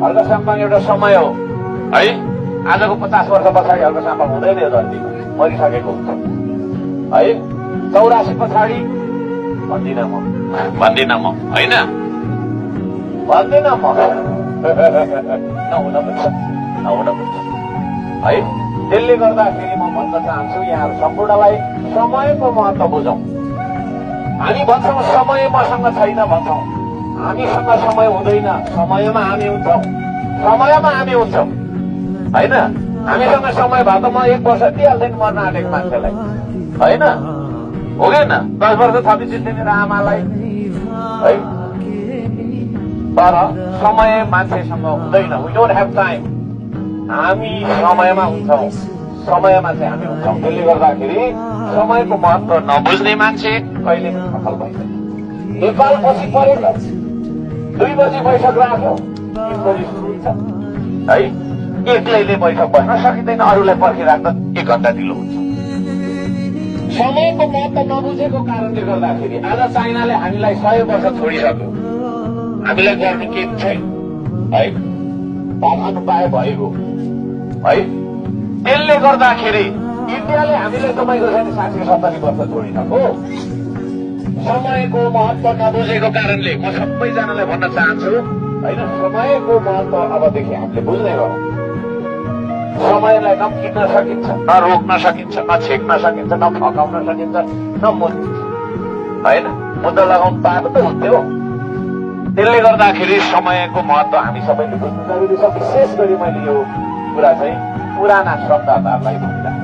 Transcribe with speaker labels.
Speaker 1: हर्कसाम्पाङ एउटा समय हो है। आजको 50 वर्ष पछाडि हर्कसाम्पाङ हुँदैन यो धरतीमा, मरिसकेको हुन्छ है। 84 पछाडि भन्दिनँ म होइन, भन्दिनँ म नहुन पनि है। त्यसले गर्दाखेरि म भन्न चाहन्छु यहाँहरू सम्पूर्णलाई समयको महत्त्व बुझौँ। हामी भन्छौँ समय मसँग छैन भन्छौँ, हामीसँग समय हुँदैन, समयमा हामी हुन्छौँ होइन। हामीसँग समय भए त म 1 वर्ष दिइहाल्थेँ नि मर्न आँटेको मान्छेलाई होइन, हुँदैन। 10 वर्ष थपि चिन्थे मेरो आमालाई है। तर समय मान्छेसँग हुँदैन, वी डोन्ट ह्याभ टाइम। हामी समयमा हुन्छौँ, समयमा चाहिँ हामी हुन्छौँ। त्यसले गर्दाखेरि समयको महत्त्व नबुझ्ने मान्छे कहिले पनि सफल भइदैन। नेपाल पछि परेको 2 बजी बैठक राख्यो, 3 बजी सुरु हुन्छ है। एक्लैले बैठक बस्न सकिँदैन, अरूलाई पर्खिराख्दा 1 घण्टा ढिलो हुन्छ। समयको महत्त्व नबुझेको कारणले गर्दाखेरि आज चाइनाले हामीलाई 100 वर्ष छोडिसक्यो, हामीलाई गर्नु के छैन है। भगवान उपाय भएको है। त्यसले गर्दाखेरि इन्डियाले हामीले तपाईँको छैन 60-70 वर्ष छोडिसक्यो। समयको महत्त्व नबुझेको कारणले म सबैजनालाई भन्न चाहन्छु होइन, समयको महत्त्व अबदेखि हामीले बुझ्ने गरौँ। समयलाई न किन्न सकिन्छ, न रोक्न सकिन्छ, न छेक्न सकिन्छ, न फकाउन सकिन्छ, न होइन। मुद्दा लगाउनु पाएको त हुन्थ्यो। त्यसले गर्दाखेरि समयको महत्त्व हामी सबैले बुझ्नु जरुरी छ। विशेष गरी मैले यो कुरा चाहिँ पुराना श्रमदाताहरूलाई भनिरहेको